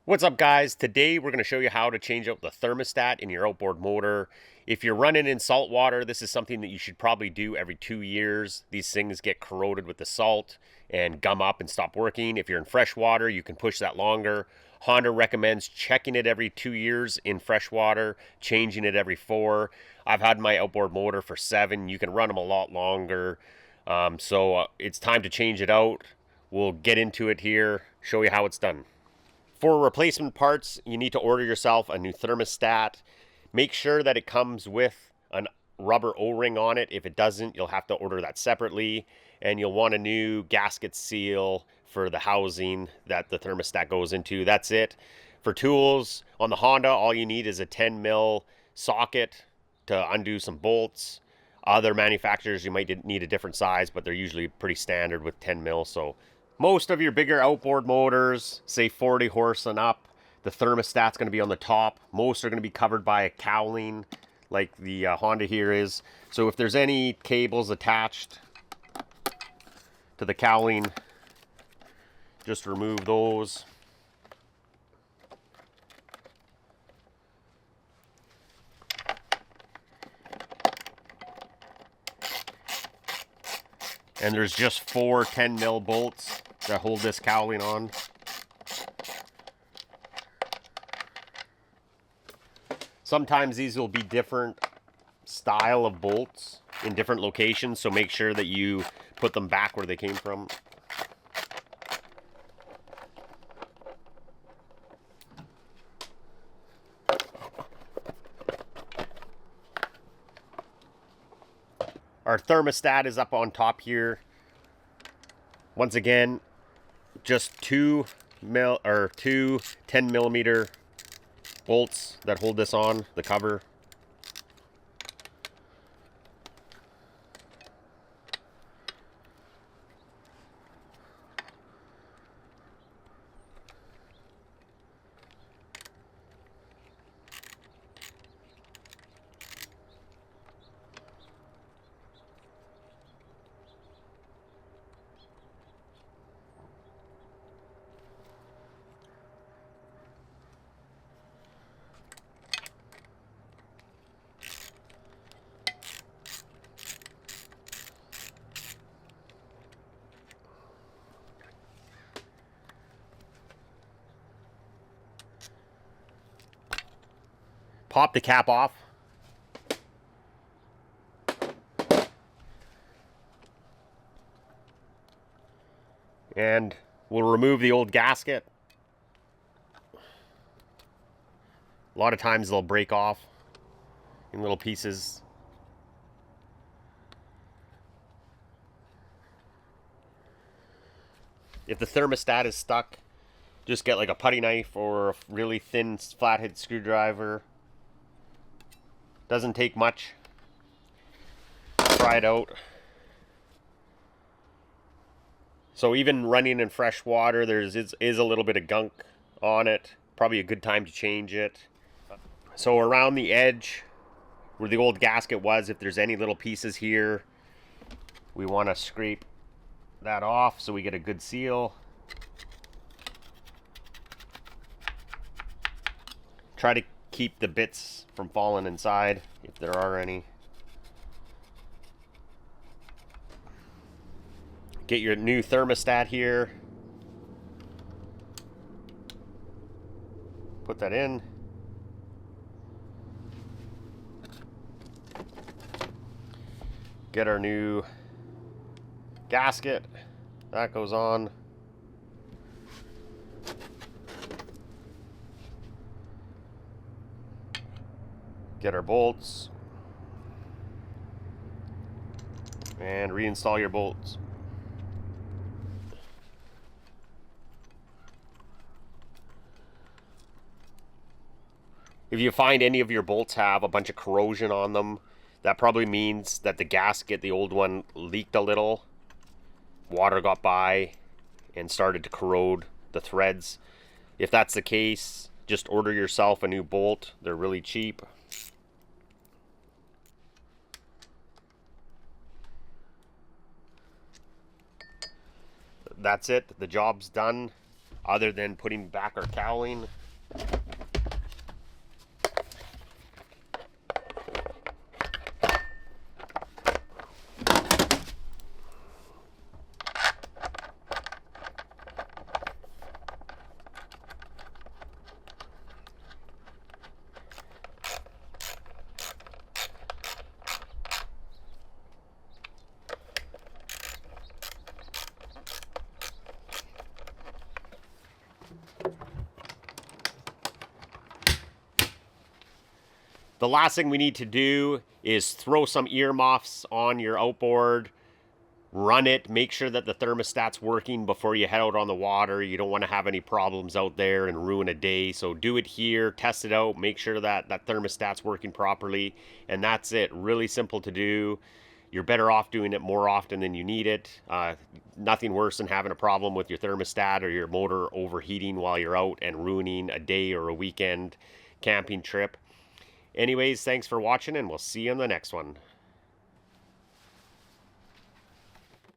What's up, guys? Today we're going to show you how to change out the thermostat in your outboard motor. If you're running in salt water, this is something that you should probably do every 2 years. These things get corroded with the salt and gum up and stop working. If you're in fresh water, you can push that longer. Honda recommends checking it every 2 years in fresh water, changing it every 4. I've had my outboard motor for 7. You can run them a lot longer. So it's time to change it out. We'll get into it here, show you how it's done. For replacement parts, you need to order yourself a new thermostat. Make sure that it comes with a rubber O-ring on it. If it doesn't, you'll have to order that separately. And you'll want a new gasket seal for the housing that the thermostat goes into. That's it. For tools, on the Honda, all you need is a 10 mil socket to undo some bolts. Other manufacturers, you might need a different size, but they're usually pretty standard with 10 mil. So most of your bigger outboard motors, say 40 horse and up, the thermostat's going to be on the top. Most are going to be covered by a cowling like the Honda here is. So if there's any cables attached to the cowling, just remove those. And there's just 4 10 mil bolts that hold this cowling on. Sometimes these will be different style of bolts in different locations, so make sure that you put them back where they came from. Our thermostat is up on top here. Once again, just two 10 millimeter bolts that hold this on, the cover. Pop the cap off. And we'll remove the old gasket. A lot of times they'll break off in little pieces. If the thermostat is stuck, just get like a putty knife or a really thin flathead screwdriver. Doesn't take much. Try it out. So even running in fresh water, there is a little bit of gunk on it. Probably a good time to change it. So around the edge, where the old gasket was, if there's any little pieces here, we want to scrape that off so we get a good seal. Try to keep the bits from falling inside, if there are any. Get your new thermostat here. Put that in. Get our new gasket. That goes on. Get our bolts. And reinstall your bolts. If you find any of your bolts have a bunch of corrosion on them, that probably means that the gasket, the old one, leaked a little. Water got by and started to corrode the threads. If that's the case, just order yourself a new bolt. They're really cheap. That's it. The job's done. other than putting back our cowling. The last thing we need to do is throw some earmuffs on your outboard, run it, make sure that the thermostat's working before you head out on the water. You don't want to have any problems out there and ruin a day. So do it here, test it out, make sure that that thermostat's working properly, and that's it. Really simple to do. You're better off doing it more often than you need it. Nothing worse than having a problem with your thermostat or your motor overheating while you're out and ruining a day or a weekend camping trip. Anyways, thanks for watching, and we'll see you on the next one.